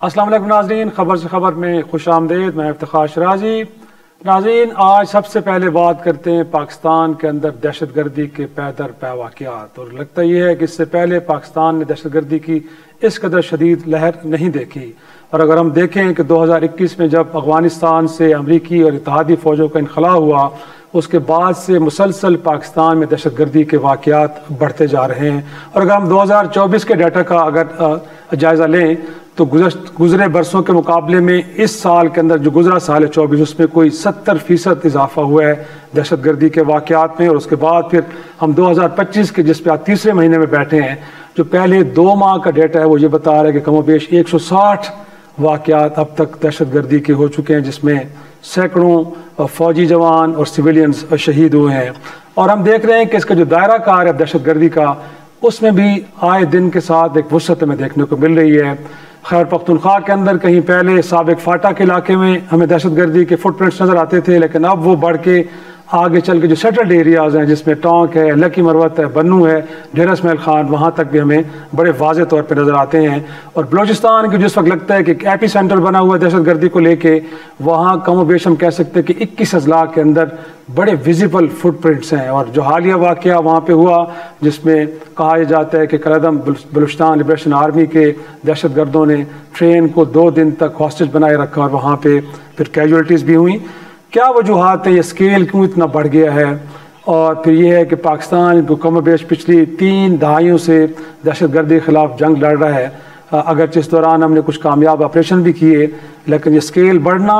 السلام علیکم ناظرین، خبر سے خبر میں خوش آمدید. میں افتخار شرازی. ناظرین، آج سب سے پہلے بات کرتے ہیں پاکستان کے اندر دہشت گردی کے پے در پے واقعات. اور لگتا یہ ہے کہ اس سے پہلے پاکستان نے دہشت گردی کی اس قدر شدید لہر نہیں دیکھی. اور اگر ہم دیکھیں کہ 2021 میں جب افغانستان سے امریکی اور اتحادی فوجوں کا انخلا ہوا، اس کے بعد سے مسلسل پاکستان میں دہشت گردی کے واقعات بڑھتے جا رہے ہیں. اور اگر ہم 2024 کے ڈیٹا کا اگر جائزہ لیں تو گزرے برسوں کے مقابلے میں اس سال کے اندر جو گزرا سال ہے 24، اس میں کوئی 70% اضافہ ہوا ہے دہشت گردی کے واقعات میں. اور اس کے بعد پھر ہم 2025 کے جس پہ آج تیسرے مہینے میں بیٹھے ہیں، جو پہلے 2 ماہ کا ڈیٹا ہے وہ یہ بتا رہا ہے کہ کم و بیش 160 واقعات اب تک دہشت گردی کے ہو چکے ہیں، جس میں سینکڑوں فوجی جوان اور سویلینز شہید ہوئے ہیں. اور ہم دیکھ رہے ہیں کہ اس کا جو دائرہ کار ہے دہشت گردی کا، اس میں بھی آئے دن کے ساتھ ایک وسعت ہمیں دیکھنے کو مل رہی ہے. خیبر پختونخوا کے اندر کہیں پہلے سابق فاٹا کے علاقے میں ہمیں دہشت گردی کے فٹ پرنٹس نظر آتے تھے، لیکن اب وہ بڑھ کے آگے چل کے جو سیٹلڈ ایریاز ہیں، جس میں ٹانک ہے، لکی مروت ہے، بنو ہے، ڈیرہ اسماعیل خان، وہاں تک بھی ہمیں بڑے واضح طور پہ نظر آتے ہیں. اور بلوچستان کی جس وقت لگتا ہے کہ ایک ایپی سینٹر بنا ہوا ہے دہشت گردی کو لے کے، وہاں کم و بیش ہم کہہ سکتے ہیں کہ 21 اضلاع کے اندر بڑے ویزیبل فٹ پرنٹس ہیں. اور جو حالیہ واقعہ وہاں پہ ہوا، جس میں کہا جاتا ہے کہ قلعدم بلوچستان لبریشن آرمی کے دہشت گردوں نے ٹرین کو 2 دن تک ہاسٹیج بنائے رکھا اور وہاں پہ پھر کیجولٹیز بھی ہوئیں. کیا وجوہات ہیں؟ یہ اسکیل کیوں اتنا بڑھ گیا ہے؟ اور پھر یہ ہے کہ پاکستان کو کم و بیش پچھلی 3 دہائیوں سے دہشت گردی کے خلاف جنگ لڑ رہا ہے. اگرچہ اس دوران ہم نے کچھ کامیاب آپریشن بھی کیے، لیکن یہ اسکیل بڑھنا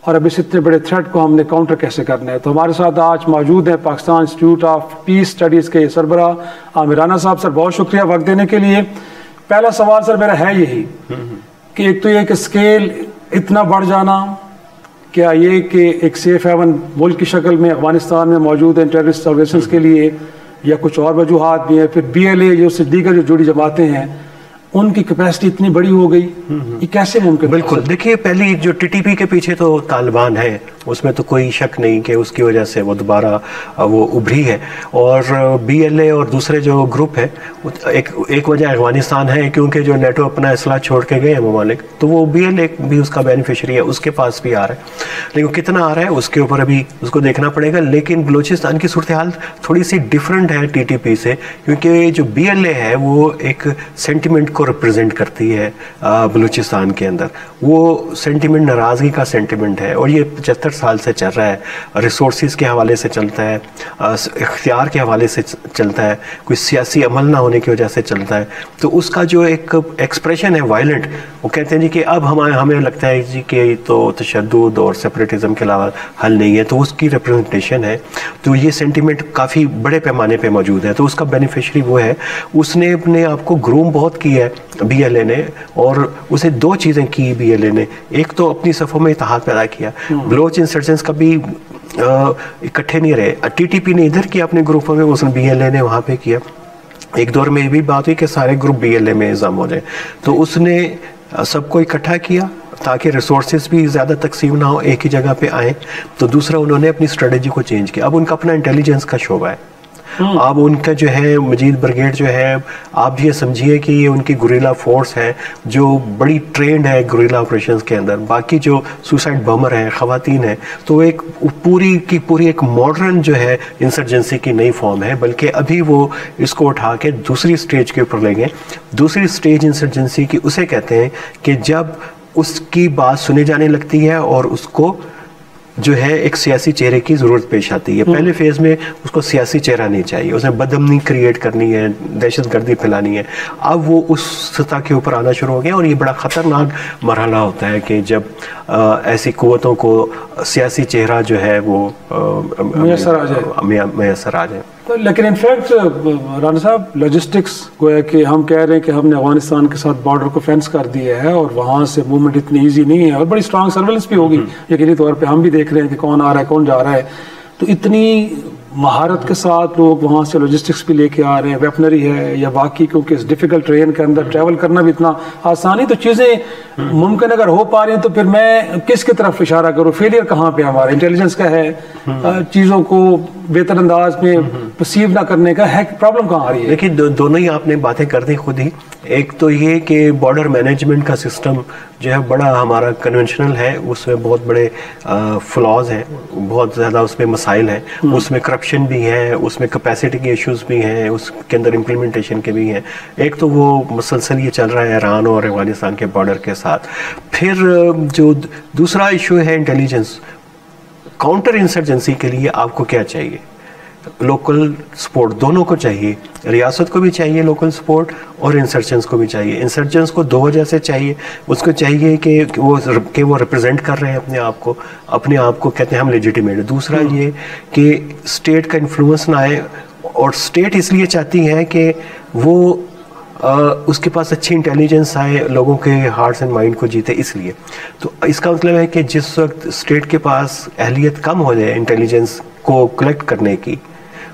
اور اب اس اتنے بڑے تھریٹ کو ہم نے کاؤنٹر کیسے کرنا ہے. تو ہمارے ساتھ آج موجود ہیں Pakistan institute of peace studies کے سربراہ عامر رانا صاحب. سر بہت شکریہ وقت دینے کے لیے. پہلا سوال سر میرا ہے یہی کہ ایک تو یہ کہ اسکیل اتنا بڑھ جانا، کیا یہ کہ ایک سیف ہیون ملک کی شکل میں افغانستان میں موجود ہیں ٹیررسٹ آرگنیزیشنز کے لیے، یا کچھ اور وجوہات بھی ہیں؟ پھر بی ایل اے جو سے دیگر جو جڑی جماعتیں ہیں، ان کی کیپیسٹی اتنی بڑی ہو گئی، یہ کیسے ممکن؟ بالکل، دیکھیے پہلی جو ٹی ٹی پی کے پیچھے تو طالبان ہے، اس میں تو کوئی شک نہیں کہ اس کی وجہ سے وہ دوبارہ وہ ابھری ہے. اور بی ایل اے اور دوسرے جو گروپ ہے، ایک وجہ افغانستان ہے کیونکہ جو نیٹو اپنا اسلحہ چھوڑ کے گئے ہیں ممالک، تو وہ بی ایل اے بھی اس کا بینیفیشری ہے، اس کے پاس بھی آ رہا ہے. لیکن کتنا آ رہا ہے اس کے اوپر ابھی اس کو دیکھنا پڑے گا. لیکن بلوچستان کی صورتحال تھوڑی سی ڈیفرنٹ ہے ٹی ٹی پی سے، کیونکہ جو بی ایل اے ہے وہ ایک سینٹیمنٹ کو ریپرزینٹ کرتی ہے بلوچستان کے اندر. وہ سینٹیمنٹ ناراضگی کا سینٹیمنٹ ہے، اور یہ 75 سال سے چل رہا ہے. ریسورسز کے حوالے سے چلتا ہے، اختیار کے حوالے سے چلتا ہے، کوئی سیاسی عمل نہ ہونے کی وجہ سے چلتا ہے. تو اس کا جو ایک ایکسپریشن ہے وائلنٹ، وہ کہتے ہیں جی کہ اب ہمیں لگتا ہے جی کہ تو تشدد اور سیپریٹزم کے علاوہ حل نہیں ہے، تو اس کی ریپرزنٹیشن ہے. تو یہ سینٹیمنٹ کافی بڑے پیمانے پہ موجود ہے، تو اس کا بینیفیشری وہ ہے. اس نے اپنے آپ کو گروم بہت کیا ہے بی ایل اے نے، اور اسے 2 چیزیں کی بی ایل اے نے. ایک تو اپنی صفوں میں اتحاد پیدا کیا. بلوچ انسرجنس کبھی اکٹھے نہیں رہے. ٹی ٹی پی نے ادھر کیا اپنے گروپوں میں، اس نے بی ایل اے نے وہاں پہ کیا. ایک دور میں یہ بھی بات ہوئی کہ سارے گروپ بی ایل اے میں نظام ہو جائے، تو اس نے سب کو اکٹھا کیا تاکہ ریسورسز بھی زیادہ تقسیم نہ ہو، ایک ہی جگہ پہ آئیں. تو دوسرا انہوں نے اپنی اسٹریٹجی کو چینج کیا. اب ان کا اپنا انٹیلیجنس کا شعبہ ہے. اب ان کا جو ہے مجید بریگیڈ جو ہے، آپ یہ سمجھیے کہ یہ ان کی گوریلا فورس ہے جو بڑی ٹرینڈ ہے گوریلا آپریشنز کے اندر. باقی جو سوسائڈ بمر ہیں، خواتین ہیں، تو ایک پوری کی پوری ایک ماڈرن جو ہے انسرجنسی کی نئی فارم ہے. بلکہ ابھی وہ اس کو اٹھا کے دوسری سٹیج کے اوپر لے گئے. دوسری سٹیج انسرجنسی کی اسے کہتے ہیں کہ جب اس کی بات سنی جانے لگتی ہے اور اس کو جو ہے ایک سیاسی چہرے کی ضرورت پیش آتی ہے. پہلے فیز میں اس کو سیاسی چہرہ نہیں چاہیے، اس نے بدامنی کریٹ کرنی ہے، دہشت گردی پھیلانی ہے. اب وہ اس سطح کے اوپر آنا شروع ہو گیا، اور یہ بڑا خطرناک مرحلہ ہوتا ہے کہ جب ایسی قوتوں کو سیاسی چہرہ جو ہے وہ میسر آ جائے. لیکن انفیکٹ رانا صاحب، لاجسٹکس گویا کہ ہم کہہ رہے ہیں کہ ہم نے افغانستان کے ساتھ بارڈر کو فینس کر دیا ہے، اور وہاں سے موومنٹ اتنی ایزی نہیں ہے، اور بڑی اسٹرانگ سرویلنس بھی ہوگی یقینی طور پہ. ہم بھی دیکھ رہے ہیں کہ کون آ رہا ہے کون جا رہا ہے. تو اتنی مہارت کے ساتھ لوگ وہاں سے لاجسٹکس بھی لے کے آ رہے ہیں، ویپنری ہے یا باقی، کیونکہ اس ڈیفیکلٹ ٹرین کے اندر ٹریول کرنا بھی اتنا آسانی. تو چیزیں ممکن اگر ہو پا رہی ہیں تو پھر میں کس کی طرف اشارہ کروں؟ فیلئر کہاں پہ ہمارا انٹیلیجنس کا ہے، چیزوں کو بہتر انداز میں پرسیو نہ کرنے کا ہے، پرابلم کہاں آ رہی ہے؟ دیکھیے دونوں ہی آپ نے باتیں کر دی خود ہی ایک تو یہ کہ بارڈر مینجمنٹ کا سسٹم جو ہے بڑا ہمارا کنونشنل ہے، اس میں بہت بڑے فلاز ہیں، بہت زیادہ اس میں مسائل ہیں، اس میں کرپشن بھی ہے، اس میں کیپیسٹی کے ایشوز بھی ہیں، اس کے اندر امپلیمنٹیشن کے بھی ہیں. ایک تو وہ مسلسل یہ چل رہا ہے ایران اور افغانستان کے بارڈر کے ساتھ. پھر جو دوسرا ایشو ہے انٹیلیجنس، کاؤنٹر انسرجنسی کے لیے آپ کو کیا چاہیے؟ لوکل سپورٹ دونوں کو چاہیے، ریاست کو بھی چاہیے لوکل سپورٹ اور انسرجنس کو بھی چاہیے. انسرجنس کو دو وجہ سے چاہیے، اس کو چاہیے کہ وہ ریپرزینٹ کر رہے ہیں اپنے آپ کو کہتے ہیں ہم لیجیٹیمیٹ. دوسرا یہ کہ اسٹیٹ کا انفلوئنس نہ آئے، اور اسٹیٹ اس لیے چاہتی ہے کہ وہ اس کے پاس اچھی انٹیلیجنس آئے، لوگوں کے ہارٹس اینڈ مائنڈ کو جیتے. اس لیے تو اس کا مطلب ہے کہ جس وقت اسٹیٹ کے پاس اہلیت کم ہو جائے انٹیلیجنس کو کلیکٹ کرنے کی،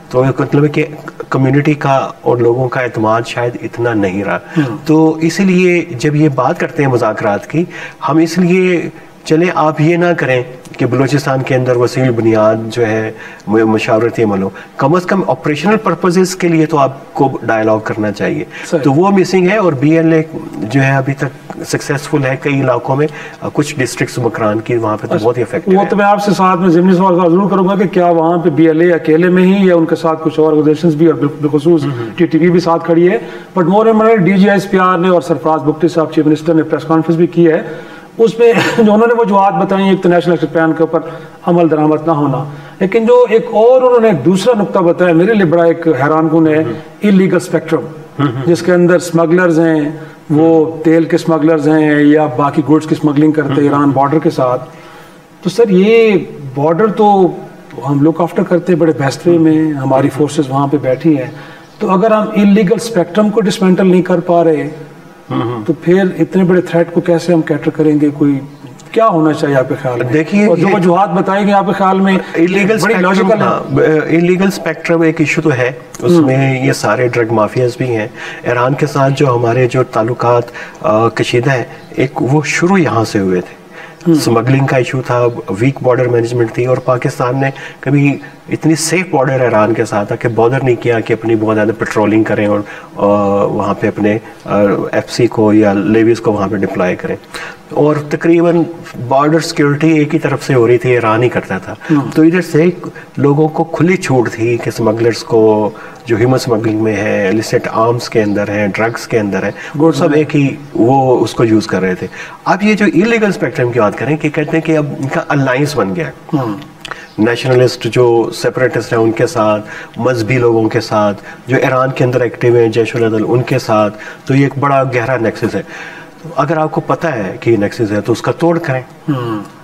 تو مطلب ہے کہ کمیونٹی کا اور لوگوں کا اعتماد شاید اتنا نہیں رہا. تو اسی لیے جب یہ بات کرتے ہیں مذاکرات کی، ہم اس لیے چلیں آپ یہ نہ کریں کہ بلوچستان کے اندر وسیع بنیاد جو ہے مشاورتی عمل ہو، کم از کم آپریشنل پرپزز کے لیے تو آپ کو ڈائلاگ کرنا چاہیے. تو وہ مسنگ ہے. اور بی ایل اے جو ہے ابھی تک سکسیسفل ہے کئی علاقوں میں، کچھ ڈسٹرکٹس مکران کی وہاں پہ تو بہت ہی افیکٹو ہے. وہ تو میں آپ سے ساتھ میں ضمنی سوال ضرور کروں گا کہ کیا وہاں پہ بی ایل اے اکیلے میں ہی یا ان کے ساتھ کچھ اور آرگنائزیشنز بھی، اور بالخصوص ٹی ٹی پی بھی ساتھ کھڑی ہے. But more important D G S P R نے اور سرفراز بگٹی صاحب چیف منسٹر نے پریس کانفرنس بھی کی ہے، اس میں جو انہوں نے وجوہات بتائی، ایک تو نیشنل ایکشن پلان کے اوپر عمل درآمد نہ ہونا، لیکن جو ایک اور انہوں نے ایک دوسرا نقطہ بتایا میرے لیے بڑا ایک حیران کن ہے، انلیگل اسپیکٹرم، جس کے اندر اسمگلرز ہیں، وہ تیل کے اسمگلرز ہیں یا باقی گوڈس کی اسمگلنگ کرتے ایران بارڈر کے ساتھ. تو سر یہ بارڈر تو ہم لوگ آفٹر کرتے بڑے بیسٹ وے میں، ہماری فورسز وہاں پہ بیٹھی ہیں، تو اگر ہم انلیگل اسپیکٹرم کو ڈسمینٹل نہیں کر پا رہے تو پھر اتنے بڑے تھریٹ کو کیسے ہم کیٹر کریں گے؟ کوئی کیا ہونا چاہیے آپ کے خیال میں؟ دیکھیے جو وجوہات بتائی گئی آپ کے خیال میں انلیگل اسپیکٹرم ایک ایشو تو ہے، اس میں یہ سارے ڈرگ مافیاز بھی ہیں. ایران کے ساتھ جو ہمارے جو تعلقات کشیدہ ہیں، ایک وہ شروع یہاں سے ہوئے تھے. اسمگلنگ کا ایشو تھا، ویک بارڈر مینجمنٹ تھی، اور پاکستان نے کبھی اتنی سیف بارڈر ایران کے ساتھ تھا کہ بادر نہیں کیا کہ اپنی بہت زیادہ پیٹرولنگ کریں اور وہاں پہ اپنے ایف سی کو یا لیویز کو وہاں پہ ڈپلائی کریں. اور تقریباً بارڈر سیکیورٹی ایک ہی طرف سے ہو رہی تھی، ایران ہی کرتا تھا. تو ادھر سے لوگوں کو کھلی چھوٹ تھی کہ اسمگلرس کو جو ہیومن اسمگلنگ میں ہے، ایلیسٹ آرمس کے اندر ہے، ڈرگس کے اندر ہے، وہ سب ایک ہی وہ اس کو یوز کر رہے تھے. اب یہ جو انلیگل اسپیکٹرم کی بات کریں کہ کہتے ہیں کہ اب ان کا الائنس بن گیا، نیشنلسٹ جو سیپریٹسٹ ہیں ان کے ساتھ، مذہبی لوگوں کے ساتھ، جو ایران کے اندر ایکٹیو ہیں جیش العدل ان کے ساتھ. تو یہ ایک بڑا گہرا نیکسس ہے. اگر آپ کو پتہ ہے کہ یہ نیکسس ہے تو اس کا توڑ کریں.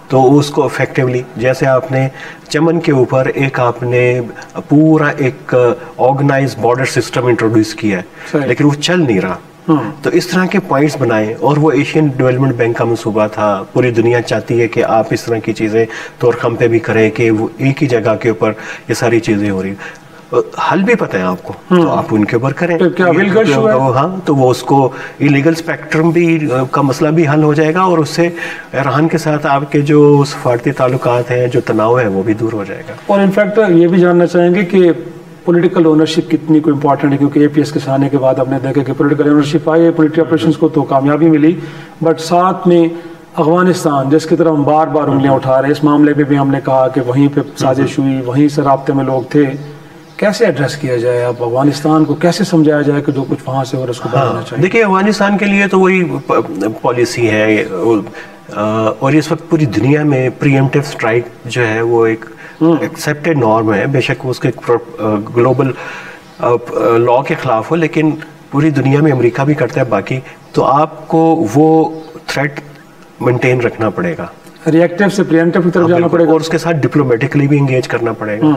تو اس کو افیکٹولی، جیسے آپ نے چمن کے اوپر ایک آپ نے پورا ایک آرگنائز بارڈر سسٹم انٹروڈیوس کیا ہے، لیکن وہ چل نہیں رہا. تو اس طرح کے پوائنٹس بنائیں. اور وہ ایشین ڈیولپمنٹ بینک کا منصوبہ تھا، پوری دنیا چاہتی ہے کہ آپ اس طرح کی چیزیں طور خم پہ بھی کریں کہ وہ ایک ہی جگہ کے اوپر یہ ساری چیزیں ہو رہی ہیں. حل بھی پتہ ہے آپ کو، تو آپ ان کے اوپر کریں. ہاں، تو وہ اس کو انلیگل اسپیکٹرم بھی کا مسئلہ بھی حل ہو جائے گا، اور اس سے ایران کے ساتھ آپ کے جو سفارتی تعلقات ہیں، جو تناؤ ہے، وہ بھی دور ہو جائے گا. اور انفیکٹ یہ بھی جاننا چاہیں گے کہ پولیٹیکل اونرشپ کتنی کو امپورٹنٹ ہے، کیونکہ اے پی ایس کے آنے کے بعد ہم نے دیکھا کہ پولیٹیکل اونرشپ آئی ہے، ملٹری آپریشنز کو تو کامیابی ملی، بٹ ساتھ میں افغانستان جس کی طرف ہم بار بار انگلیاں اٹھا رہے ہیں، اس معاملے پہ بھی ہم نے کہا کہ وہیں پہ سازش ہوئی، وہیں سے رابطے میں لوگ تھے. کیسے ایڈریس کیا جائے؟ اب افغانستان کو کیسے سمجھایا جائے کہ جو کچھ وہاں سے اور اس کو بڑھانا چاہیے؟ دیکھیے، افغانستان کے لیے تو وہی پالیسی ہے، اور اس وقت پوری دنیا میں پری ایمپٹیو اسٹرائک جو ہے وہ ایک ایکسیپٹیڈ نارم ہے. بے شک اس کے گلوبل لا کے خلاف ہو، لیکن پوری دنیا میں امریکہ بھی کرتا ہے باقی. تو آپ کو وہ تھریٹ مینٹین رکھنا پڑے گا، ریئیکٹیو سے پری ایمپٹیو کی طرف جانا پڑے گا، اور اس کے ساتھ ڈپلومیٹکلی بھی انگیج کرنا پڑے گا،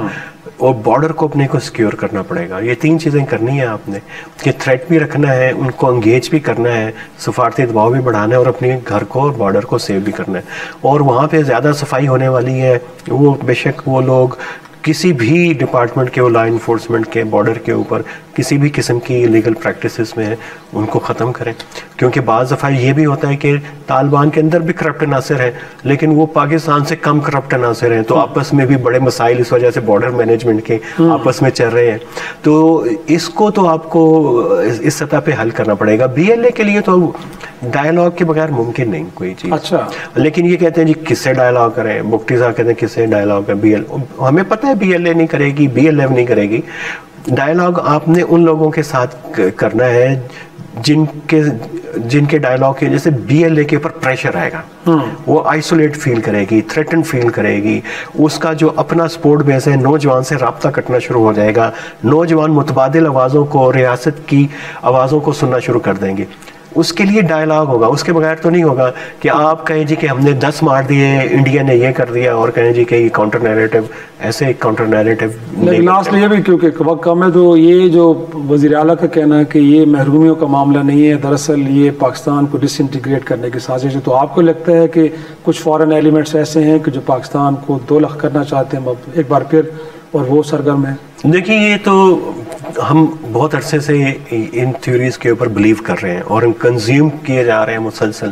اور بارڈر کو اپنے کو سیکیور کرنا پڑے گا. یہ تین چیزیں کرنی ہیں آپ نے، کہ تھریٹ بھی رکھنا ہے، ان کو انگیج بھی کرنا ہے، سفارتی دباؤ بھی بڑھانا ہے، اور اپنے گھر کو اور بارڈر کو سیو بھی کرنا ہے. اور وہاں پہ زیادہ صفائی ہونے والی ہے. وہ بے شک وہ لوگ کسی بھی ڈپارٹمنٹ کے لا انفورسمنٹ کے بارڈر کے اوپر کسی بھی قسم کی لیگل پریکٹسز میں ان کو ختم کریں. کیونکہ بعض دفعہ یہ بھی ہوتا ہے کہ طالبان کے اندر بھی کرپٹ عناصر ہیں لیکن وہ پاکستان سے کم کرپٹ عناصر ہیں, تو آپس میں بھی بڑے مسائل اس وجہ سے بارڈر مینجمنٹ کے آپس میں چل رہے ہیں. تو اس کو تو آپ کو اس سطح پہ حل کرنا پڑے گا. بی ایل اے کے لیے تو ڈائلاگ کے بغیر ممکن نہیں کوئی چیز. اچھا, لیکن یہ کہتے ہیں جی کس سے ڈائلاگ کریں, بگٹی صاحب کہتے ہیں کس سے ڈائلاگ کریں. ہمیں پتہ ہے بی ایل اے نہیں کرے گی, بی ایل ایف نہیں کرے گی. ڈائلاگ آپ نے ان لوگوں کے ساتھ کرنا ہے جن کے ڈائلاگ کی وجہ سے بی ایل اے کے اوپر پریشر آئے گا. وہ آئسولیٹ فیل کرے گی, تھریٹن فیل کرے گی. اس کا جو اپنا سپورٹ بیس ہے, نوجوان سے رابطہ کٹنا شروع ہو جائے گا. نوجوان متبادل آوازوں کو, ریاست کی آوازوں کو سننا شروع کر دیں گے. اس کے لیے ڈائلاگ ہوگا, اس کے بغیر تو نہیں ہوگا کہ آپ کہیں جی کہ ہم نے 10 مار دیے, انڈیا نے یہ کر دیا, اور کہیں جی کہ یہ کاؤنٹر نیریٹو, ایسے کاؤنٹر نیریٹو. لیکن لاسٹ یہ بھی کیونکہ وقت کم ہے, تو یہ جو وزیر اعلیٰ کا کہنا ہے کہ یہ محرومیوں کا معاملہ نہیں ہے, دراصل یہ پاکستان کو ڈس انٹیگریٹ کرنے کی سازش ہے. تو آپ کو لگتا ہے کہ کچھ فارن ایلیمنٹس ایسے ہیں کہ جو پاکستان کو دو لخ کرنا چاہتے ہیں ایک بار پھر, اور وہ سرگرم ہے؟ دیکھیے, یہ تو ہم بہت عرصے سے ان تھیوریز کے اوپر بلیو کر رہے ہیں اور ہم کنزیوم کیے جا رہے ہیں مسلسل.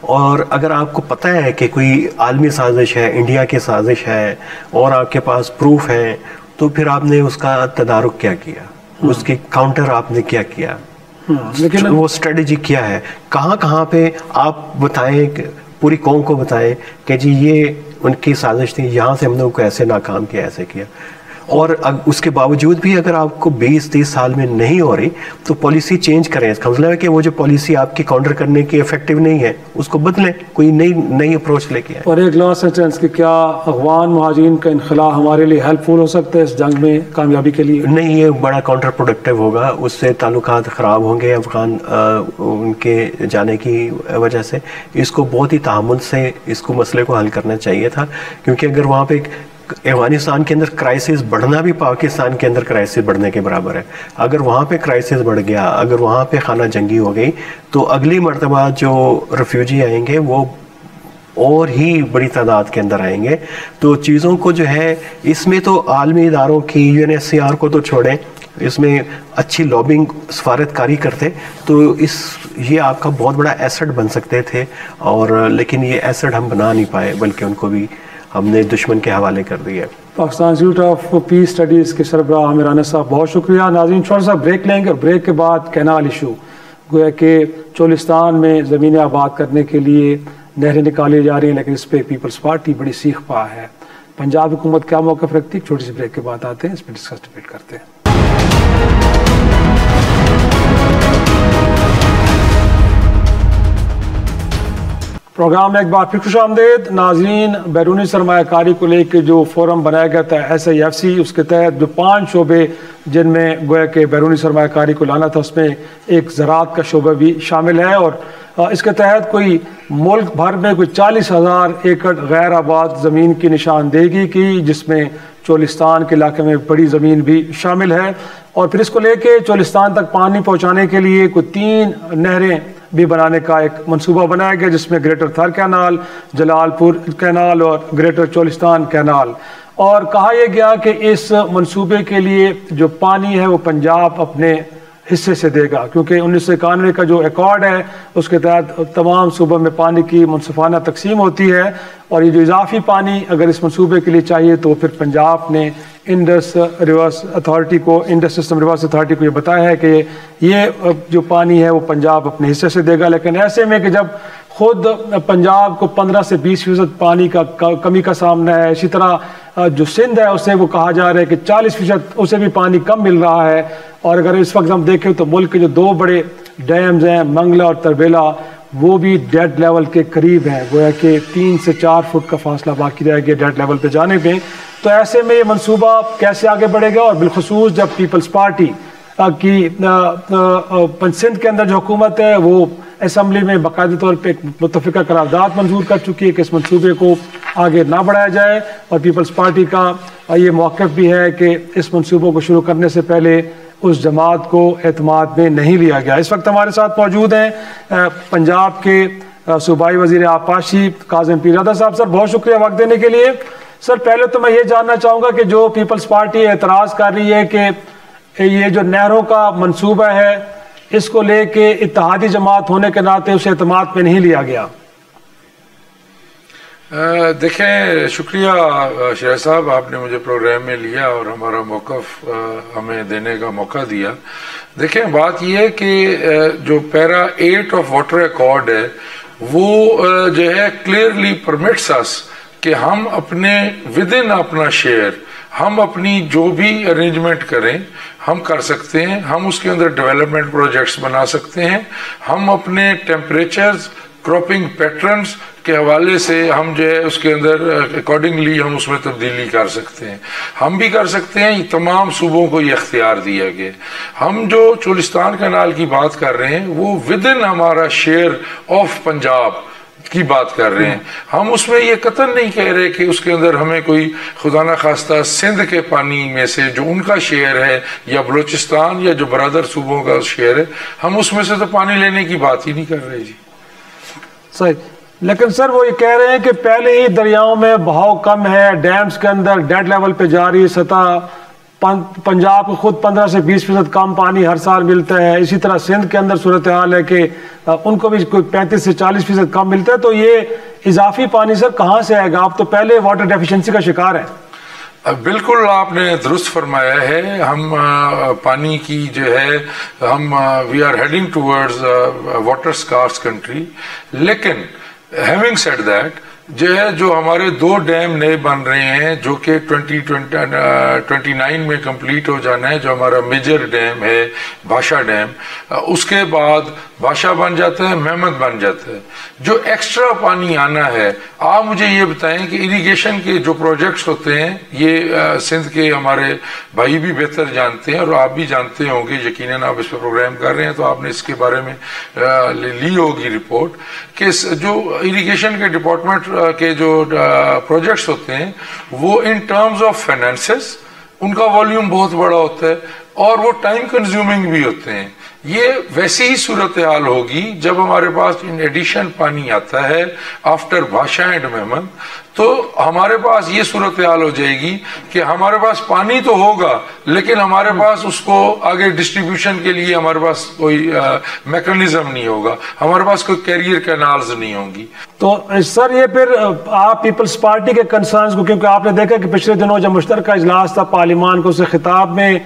اور اگر آپ کو پتہ ہے کہ کوئی عالمی سازش ہے, انڈیا کی سازش ہے, اور آپ کے پاس پروف ہے, تو پھر آپ نے اس کا تدارک کیا کیا, اس کے کاؤنٹر آپ نے کیا کیا, لیکن وہ اسٹریٹجی کیا ہے, کہاں کہاں پہ آپ بتائیں, پوری قوم کو بتائیں کہ جی یہ ان کی سازش تھی, یہاں سے ہم نے ان کو ایسے ناکام کیا, ایسے کیا. اور اس کے باوجود بھی اگر آپ کو 20-30 سال میں نہیں ہو رہی تو پالیسی چینج کریں. اس کا مطلب ہے کہ وہ جو پالیسی آپ کی کاؤنٹر کرنے کی افیکٹو نہیں ہے, اس کو بدلیں, کوئی نئی اپروچ لے کے آئیں. اور ایک لاسٹ سینٹنس کہ کیا افغان مہاجرین کا انخلا ہمارے لیے ہیلپ فل ہو سکتا ہے اس جنگ میں کامیابی کے لیے؟ نہیں, یہ بڑا کاؤنٹر پروڈکٹیو ہوگا, اس سے تعلقات خراب ہوں گے افغان ان کے جانے کی وجہ سے. اس کو بہت ہی تحمل سے اس کو مسئلے کو حل کرنا چاہیے تھا, کیونکہ اگر وہاں پہ افغانستان کے اندر کرائسس بڑھنا بھی پاکستان کے اندر کرائسس بڑھنے کے برابر ہے. اگر وہاں پہ کرائسس بڑھ گیا, اگر وہاں پہ خانہ جنگی ہو گئی, تو اگلی مرتبہ جو ریفیوجی آئیں گے وہ اور ہی بڑی تعداد کے اندر آئیں گے. تو چیزوں کو جو ہے اس میں تو عالمی اداروں کی, U N S C R کو تو چھوڑیں, اس میں اچھی لابنگ سفارت کاری کرتے تو یہ آپ کا بہت بڑا ایسٹ بن سکتے تھے. اور لیکن یہ ایسٹ ہم بنا نہیں پائے, بلکہ ان کو بھی ہم نے دشمن کے حوالے کر دیا. Pakistan institute of peace studies کے سربراہ عامر انس صاحب, بہت شکریہ. ناظرین چھوٹا سا بریک لیں گے, اور بریک کے بعد کینال ایشو, گویا کہ چولستان میں زمینیں آباد کرنے کے لیے نہریں نکالی جا رہی ہیں, لیکن اس پہ پیپلز پارٹی بڑی سیخ پا ہے. پنجاب حکومت کیا موقف رکھتی ہے؟ چھوٹی سی بریک کے بعد آتے ہیں, اس پہ ڈسکس ڈیبیٹ کرتے ہیں. پروگرام میں ایک بار پھر خوش آمدید. ناظرین, بیرونی سرمایہ کاری کو لے کے جو فورم بنایا گیا تھا SIFC, اس کے تحت جو 5 شعبے جن میں گویا کہ بیرونی سرمایہ کاری کو لانا تھا, اس میں ایک زراعت کا شعبہ بھی شامل ہے. اور اس کے تحت کوئی ملک بھر میں کوئی 40,000 ایکڑ غیر آباد زمین کی نشاندہی کی, جس میں چولستان کے علاقے میں بڑی زمین بھی شامل ہے. اور پھر اس کو لے کے چولستان تک پانی پہنچانے کے لیے کوئی 3 نہریں بھی بنانے کا ایک منصوبہ بنایا گیا, جس میں گریٹر تھر کینال, جلال پور کینال اور گریٹر چولستان کینال. اور کہا یہ گیا کہ اس منصوبے کے لیے جو پانی ہے وہ پنجاب اپنے حصے سے دے گا, کیونکہ 1991 کا جو ایکارڈ ہے اس کے تحت تمام صوبوں میں پانی کی منصفانہ تقسیم ہوتی ہے. اور یہ جو اضافی پانی اگر اس منصوبے کے لیے چاہیے تو پھر پنجاب نے انڈس ریورس اتھارٹی کو, انڈس سسٹم ریورس اتھارٹی کو یہ بتایا ہے کہ یہ جو پانی ہے وہ پنجاب اپنے حصے سے دے گا. لیکن ایسے میں کہ جب خود پنجاب کو 15 سے 20% پانی کا کمی کا سامنا ہے, اسی طرح جو سندھ ہے اسے وہ کہا جا رہا ہے کہ 40% اسے بھی پانی کم مل رہا ہے. اور اگر اس وقت ہم دیکھیں تو ملک کے جو 2 بڑے ڈیمز ہیں, منگلا اور تربیلا, وہ بھی ڈیڈ لیول کے قریب ہیں, گویا کہ 3 سے 4 فٹ کا فاصلہ باقی رہ گیا ڈیڈ لیول پہ جانے پہ. تو ایسے میں یہ منصوبہ کیسے آگے بڑھے گا؟ اور بالخصوص جب پیپلز پارٹی کی سندھ کے اندر جو حکومت ہے وہ اسمبلی میں باقاعدہ طور پہ ایک متفقہ قرارداد منظور کر چکی ہے کہ اس منصوبے کو آگے نہ بڑھایا جائے, اور پیپلز پارٹی کا یہ موقف بھی ہے کہ اس منصوبوں کو شروع کرنے سے پہلے اس جماعت کو اعتماد میں نہیں لیا گیا. اس وقت ہمارے ساتھ موجود ہیں پنجاب کے صوبائی وزیر آبپاشی کاظم پیرزادہ صاحب. سر, بہت شکریہ وقت دینے کے لیے. سر پہلے تو میں یہ جاننا چاہوں گا کہ جو پیپلز پارٹی اعتراض کر رہی ہے کہ یہ جو نہروں کا منصوبہ ہے اس کو لے کے اتحادی جماعت ہونے کے ناطے اسے اعتماد میں نہیں لیا گیا. دیکھیں شکریہ شیخ صاحب، آپ نے مجھے پروگرام میں لیا اور ہمارا موقف ہمیں دینے کا موقع دیا. دیکھیں بات یہ ہے کہ جو پیرا 8 آف واٹر ایکارڈ ہے وہ جو ہے کلیئرلی پرمٹس اس کہ ہم اپنے ود ان اپنا شیئر ہم اپنی جو بھی ارینجمنٹ کریں ہم کر سکتے ہیں. ہم اس کے اندر ڈیولپمنٹ پروجیکٹس بنا سکتے ہیں. ہم اپنے ٹیمپریچرز کراپنگ پیٹرنز کے حوالے سے ہم جو ہے اس کے اندر اکارڈنگلی ہم اس میں تبدیلی کر سکتے ہیں. ہم بھی کر سکتے ہیں. تمام صوبوں کو یہ اختیار دیا گیا. ہم جو چولستان کینال کی بات کر رہے ہیں وہ ود ان ہمارا شیئر آف پنجاب کی بات کر رہے ہیں. ہم اس میں یہ قطعاً نہیں کہہ رہے کہ اس کے اندر ہمیں کوئی خدا نخواستہ سندھ کے پانی میں سے جو ان کا شیئر ہے یا بلوچستان یا جو برادر صوبوں کا شیئر ہے ہم اس میں سے تو پانی لینے کی بات ہی نہیں کر رہے. جی صحیح. لیکن سر وہ یہ کہہ رہے ہیں کہ پہلے ہی دریاؤں میں بہاؤ کم ہے، ڈیمز کے اندر ڈیڈ لیول پہ جاری سطح، پنجاب کو خود 15 سے 20% کم پانی ہر سال ملتا ہے. اسی طرح سندھ کے اندر صورتحال ہے کہ ان کو بھی کوئی 35 سے 40% کم ملتا ہے. تو یہ اضافی پانی سر کہاں سے آئے گا؟ آپ تو پہلے واٹر ڈیفیشنسی کا شکار ہیں. بالکل آپ نے درست فرمایا ہے. ہم پانی کی جو ہے ہم we are heading towards water scarce country. لیکن ہیونگ سیڈ دیٹ جو ہمارے 2 ڈیم نئے بن رہے ہیں جو کہ 2029 میں کمپلیٹ ہو جانا ہے، جو ہمارا میجر ڈیم ہے بھاشا ڈیم، اس کے بعد بھاشا بن جاتا ہے، مہمد بن جاتا ہے. جو ایکسٹرا پانی آنا ہے آپ مجھے یہ بتائیں کہ اریگیشن کے جو پروجیکٹس ہوتے ہیں یہ سندھ کے ہمارے بھائی بھی بہتر جانتے ہیں اور آپ بھی جانتے ہوں گے، یقیناً آپ اس پہ پروگرام کر رہے ہیں تو آپ نے اس کے بارے میں لی ہوگی رپورٹ کہ جو اریگیشن کے ڈپارٹمنٹ کے جو پروجیکٹس ہوتے ہیں وہ ان ٹرمز آف فائنینسز ان کا والیوم بہت بڑا ہوتا ہے اور وہ ٹائم کنزیومنگ بھی ہوتے ہیں. یہ ویسی ہی صورتحال ہوگی جب ہمارے پاس ان ایڈیشن پانی آتا ہے آفٹر بھاشا اینڈ مہمد، تو ہمارے پاس یہ صورتحال ہو جائے گی کہ ہمارے پاس پانی تو ہوگا لیکن ہمارے پاس اس کو آگے ڈسٹریبیوشن کے لیے ہمارے پاس کوئی میکانزم نہیں ہوگا، ہمارے پاس کوئی کیریئر کینالز نہیں ہوں گی. تو سر یہ پھر آپ پیپلز پارٹی کے کنسرنز کو، کیونکہ آپ نے دیکھا کہ پچھلے دنوں جب مشترکہ اجلاس تھا پارلیمان کو، اس خطاب میں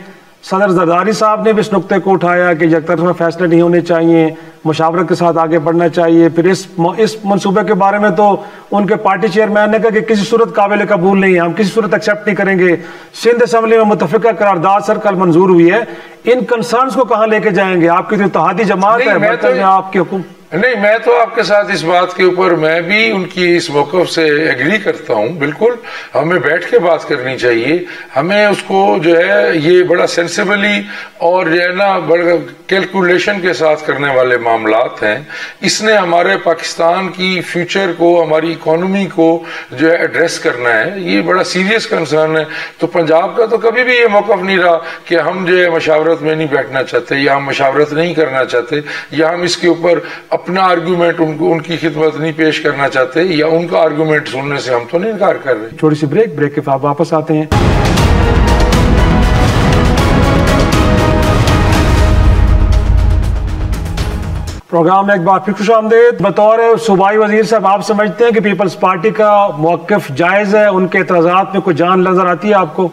صدر زرداری صاحب نے بھی اس نقطے کو اٹھایا کہ یک طرفہ فیصلے نہیں ہونے چاہیے، مشاورت کے ساتھ آگے بڑھنا چاہیے. پھر اس منصوبے کے بارے میں تو ان کے پارٹی چیئرمین نے کہا کہ کسی صورت قابل قبول نہیں ہے، ہم کسی صورت ایکسیپٹ نہیں کریں گے. سندھ اسمبلی میں متفقہ قرارداد سر کل منظور ہوئی ہے. ان کنسرنز کو کہاں لے کے جائیں گے؟ آپ کی تو اتحادی جماعت ہے، آپ کے حکم. نہیں، میں تو آپ کے ساتھ اس بات کے اوپر میں بھی ان کی اس موقف سے ایگری کرتا ہوں. بالکل ہمیں بیٹھ کے بات کرنی چاہیے. ہمیں اس کو جو ہے یہ بڑا سینسیبلی اور جو ہے نا بڑا کیلکولیشن کے ساتھ کرنے والے معاملات ہیں. اس نے ہمارے پاکستان کی فیوچر کو، ہماری اکانومی کو جو ہے ایڈریس کرنا ہے. یہ بڑا سیریس کنسرن ہے. تو پنجاب کا تو کبھی بھی یہ موقف نہیں رہا کہ ہم جو ہے مشاورت میں نہیں بیٹھنا چاہتے یا ہم مشاورت نہیں کرنا چاہتے یا ہم اس کے اوپر اپنا آرگومنٹ ان کی خدمت نہیں پیش کرنا چاہتے یا ان کا آرگومنٹ سننے سے ہم تو نہیں انکار کر رہے. چھوٹی سی بریک کے بعد واپس آتے ہیں. پروگرام میں ایک بار پھر خوش آمدید. بطور صوبائی وزیر صاحب آپ سمجھتے ہیں کہ پیپلز پارٹی کا موقف جائز ہے؟ ان کے اعتراضات میں کوئی جان نظر آتی ہے آپ کو؟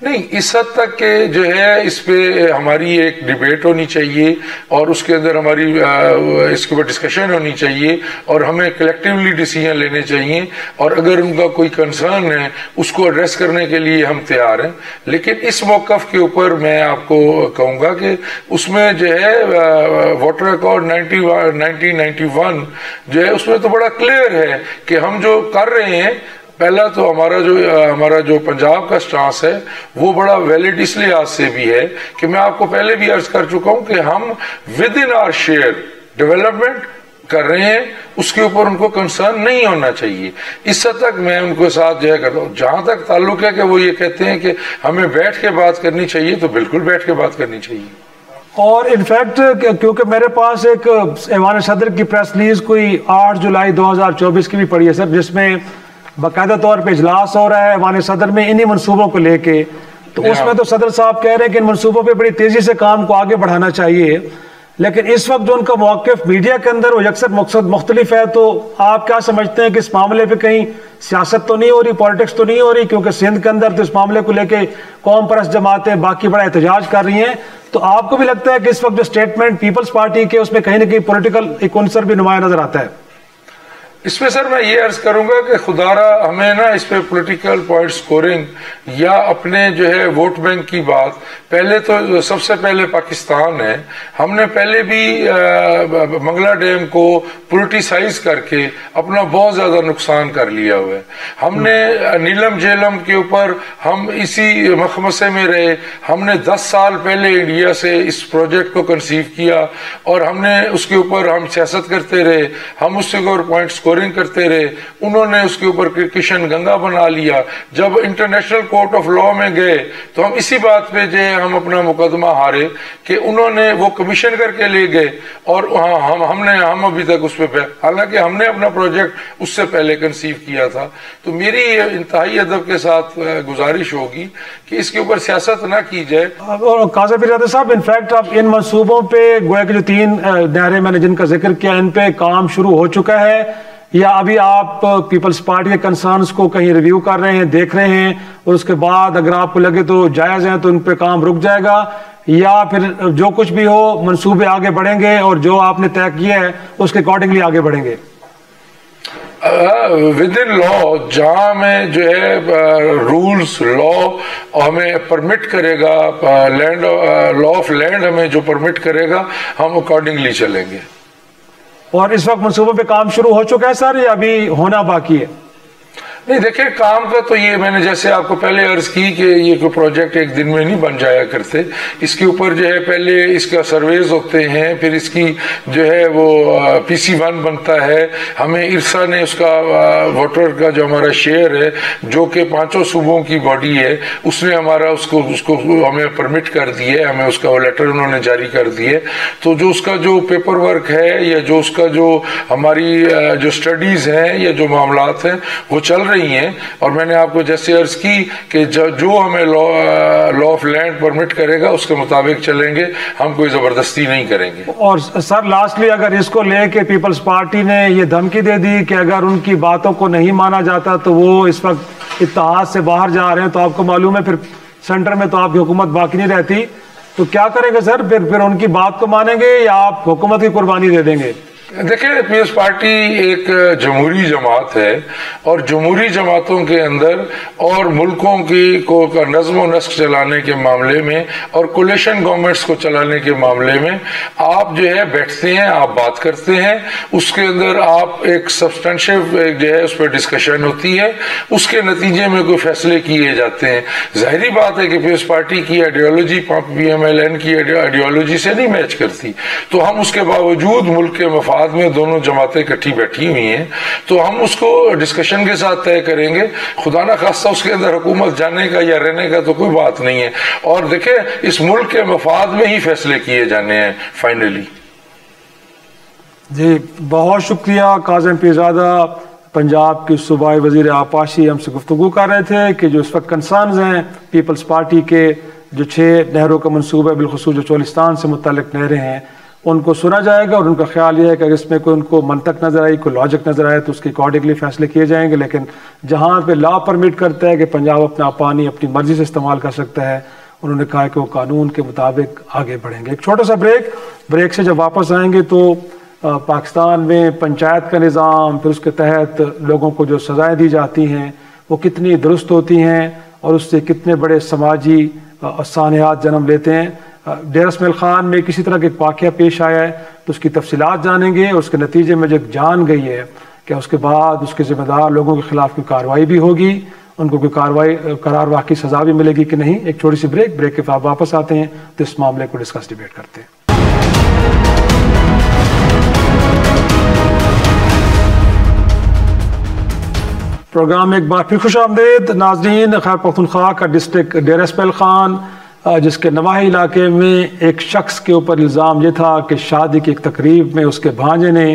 نہیں، اس حد تک کہ جو ہے اس پہ ہماری ایک ڈیبیٹ ہونی چاہیے اور اس کے اندر ہماری اس کے اوپر ڈسکشن ہونی چاہیے اور ہمیں کلیکٹیولی ڈیسیژن لینے چاہیے اور اگر ان کا کوئی کنسرن ہے اس کو ایڈریس کرنے کے لیے ہم تیار ہیں. لیکن اس موقف کے اوپر میں آپ کو کہوں گا کہ اس میں جو ہے واٹر ایکارڈ 1991 جو ہے اس میں تو بڑا کلیئر ہے کہ ہم جو کر رہے ہیں. پہلا تو ہمارا جو پنجاب کا سٹانس ہے وہ بڑا ویلڈ اس لحاظ سے بھی ہے کہ میں آپ کو پہلے بھی عرض کر چکا ہوں کہ ہم within our share development کر رہے ہیں. اس کے اوپر ان کو کنسرن نہیں ہونا چاہیے. اس حد تک میں ان کو ساتھ جو ہے کرتا ہوں. جہاں تک تعلق ہے کہ وہ یہ کہتے ہیں کہ ہمیں بیٹھ کے بات کرنی چاہیے تو بالکل بیٹھ کے بات کرنی چاہیے. اور انفیکٹ کیونکہ میرے پاس ایک ایوان صدر کی پریس ریلیز کوئی 8 جولائی 2024 کی بھی پڑی ہے سر، جس میں باقاعدہ طور پہ اجلاس ہو رہا ہے ایوان صدر میں انہی منصوبوں کو لے کے، تو اس میں تو صدر صاحب کہہ رہے ہیں کہ ان منصوبوں پہ بڑی تیزی سے کام کو آگے بڑھانا چاہیے، لیکن اس وقت جو ان کا موقف میڈیا کے اندر وہ یکسر مقصد مختلف ہے، تو آپ کیا سمجھتے ہیں کہ اس معاملے پہ کہیں سیاست تو نہیں ہو رہی، پالیٹکس تو نہیں ہو رہی؟ کیونکہ سندھ کے اندر تو اس معاملے کو لے کے قوم پرست جماعتیں باقی بڑا احتجاج کر رہی ہیں، تو آپ کو بھی لگتا ہے کہ اس وقت جو سٹیٹمنٹ پیپلز پارٹی کے اس میں کہیں نہ کہیں پولیٹیکل ایک عنصر بھی نمایاں نظر آتا ہے؟ اس میں سر میں یہ عرض کروں گا کہ خدا را ہمیں نا اس پہ پولیٹیکل پوائنٹ سکورنگ یا اپنے جو ہے ووٹ بینک کی بات، پہلے تو سب سے پہلے پاکستان ہے، ہم نے پہلے بھی منگلا ڈیم کو پولیٹیسائز کر کے اپنا بہت زیادہ نقصان کر لیا ہوا ہے۔ ہم نے نیلم جیلم کے اوپر ہم اسی مخمسے میں رہے، ہم نے 10 سال پہلے انڈیا سے اس پروجیکٹ کو کنسیو کیا اور ہم نے اس کے اوپر ہم سیاست کرتے رہے، ہم اس کے اوپر پوائنٹ سکورنگ کرتے رہے، انہوں نے اس کے اوپر کشن گنگا بنا لیا۔ جب انٹرنیشنل کورٹ آف لا میں گئے تو ہم اسی بات پہ جو ہے ہم اپنا مقدمہ ہارے کہ انہوں نے وہ کمیشن کر کے لے گئے اور ہم ابھی تک اس پہ حالانکہ ہم نے اپنا پروجیکٹ اس سے پہلے کنسیو کیا تھا۔ تو میری انتہائی ادب کے ساتھ گزارش ہوگی کہ اس کے اوپر سیاست نہ کی جائے۔ اور قاضی پیرزادہ صاحب، انفیکٹ اب ان منصوبوں پہ گویا کہ جو 3 نہریں میں نے جن کا ذکر کیا، ان پہ کام شروع ہو چکا ہے یا ابھی آپ پیپلز پارٹی کے کنسرنز کو کہیں ریویو کر رہے ہیں، دیکھ رہے ہیں، اور اس کے بعد اگر آپ کو لگے تو جائز ہیں تو ان پہ کام رک جائے گا، یا پھر جو کچھ بھی ہو منصوبے آگے بڑھیں گے اور جو آپ نے طے کیا ہے اس کے اکارڈنگلی آگے بڑھیں گے؟ ود ان لا جہاں ہمیں جو ہے رولز لا ہمیں پرمٹ کرے گا، لا آف لینڈ ہمیں جو پرمٹ کرے گا ہم اکارڈنگلی چلیں گے۔ اور اس وقت منصوبوں پہ کام شروع ہو چکا ہے سر یا ابھی ہونا باقی ہے؟ نہیں دیکھیں، کام کا تو یہ میں نے جیسے آپ کو پہلے عرض کی کہ یہ کوئی پروجیکٹ ایک دن میں نہیں بن جایا کرتے، اس کے اوپر جو ہے پہلے اس کا سرویز ہوتے ہیں، پھر اس کی جو ہے وہ PC1 بنتا ہے، ہمیں ارسا نے اس کا واٹر کا جو ہمارا شیئر ہے جو کہ 5 صوبوں کی باڈی ہے، اس نے ہمارا اس کو ہمیں پرمٹ کر دی ہے، ہمیں اس کا وہ لیٹر انہوں نے جاری کر دی ہے۔ تو جو اس کا جو پیپر ورک ہے یا جو اس کا جو ہماری جو سٹڈیز ہیں یا جو معاملات ہیں وہ چل رہی ہیں، اور میں نے آپ کو جیسے عرض کی کہ جو ہمیں لا آف لینڈ پرمٹ کرے گا اس کے مطابق چلیں گے، ہم کوئی زبردستی نہیں کریں گے۔ اور سر لاسٹلی اگر اس کو لے کے پیپلز پارٹی نے یہ دھمکی دے دی کہ اگر ان کی باتوں کو نہیں مانا جاتا تو وہ اس وقت اتحاد سے باہر جا رہے ہیں، تو آپ کو معلوم ہے پھر سینٹر میں تو آپ کی حکومت باقی نہیں رہتی، تو کیا کریں گے سر؟ پھر ان کی بات کو مانیں گے یا آپ حکومت کی قربانی دے دیں گے؟ دیکھیں، پیپلز پارٹی ایک جمہوری جماعت ہے اور جمہوری جماعتوں کے اندر اور ملکوں کی کو نظم و نسق چلانے کے معاملے میں اور کولیشن گورنمنٹس کو چلانے کے معاملے میں آپ جو ہے بیٹھتے ہیں، آپ بات کرتے ہیں، اس کے اندر آپ ایک سبسٹینشیو جو ہے اس پہ ڈسکشن ہوتی ہے، اس کے نتیجے میں کوئی فیصلے کیے جاتے ہیں۔ ظاہری بات ہے کہ پیپلز پارٹی کی آئیڈیالوجی PMLN کی آئیڈیالوجی سے نہیں میچ کرتی، تو ہم اس کے باوجود ملک کے مفاد میں دونوں جماعتیں اکٹھی بیٹھی ہوئی ہیں، تو ہم اس کو ڈسکشن کے ساتھ طے کریں گے۔ خدا نہ خواستہ اس کے اندر حکومت جانے کا یا رہنے کا تو کوئی بات نہیں ہے، اور دیکھیں اس ملک کے مفاد میں ہی فیصلے کیے جانے ہیں فائنلی۔ جی بہت شکریہ کاظم پیرزادہ، پنجاب کی صوبائی وزیر آبپاشی ہم سے گفتگو کر رہے تھے کہ جو اس وقت کنسرنز ہیں پیپلز پارٹی کے، جو 6 نہروں کا منصوبہ ہے، بالخصوص جو چولستان سے متعلق نہریں ہیں، ان کو سنا جائے گا، اور ان کا خیال یہ ہے کہ اگر اس میں کوئی ان کو منطق نظر آئی، کوئی لاجک نظر آئے تو اس کے اکارڈنگلی فیصلے کیے جائیں گے، لیکن جہاں پہ لا پرمٹ کرتا ہے کہ پنجاب اپنا پانی اپنی مرضی سے استعمال کر سکتا ہے، انہوں نے کہا کہ وہ قانون کے مطابق آگے بڑھیں گے۔ ایک چھوٹا سا بریک سے جب واپس آئیں گے تو پاکستان میں پنچایت کا نظام، پھر اس کے تحت لوگوں کو جو سزائیں دی جاتی ہیں وہ کتنی درست ہوتی ہیں اور اس سے کتنے بڑے سماجی سانحات جنم لیتے ہیں۔ ڈیرہ اسماعیل خان میں کسی طرح کا ایک واقعہ پیش آیا ہے تو اس کی تفصیلات جانیں گے، اور اس کے نتیجے میں جو جان گئی ہے کہ اس کے بعد اس کے ذمہ دار لوگوں کے خلاف کوئی کارروائی بھی ہوگی، ان کو کوئی کارروائی قرار واقعی سزا بھی ملے گی کہ نہیں۔ ایک چھوٹی سی بریک کے بعد واپس آتے ہیں تو اس معاملے کو ڈسکس ڈیبیٹ کرتے ہیں۔ پروگرام میں ایک بار پھر خوش آمدید ناظرین۔ خیبر پختونخوا کا ڈسٹرکٹ ڈیرہ اسماعیل خان جس کے نواحی علاقے میں ایک شخص کے اوپر الزام یہ تھا کہ شادی کی ایک تقریب میں اس کے بھانجے نے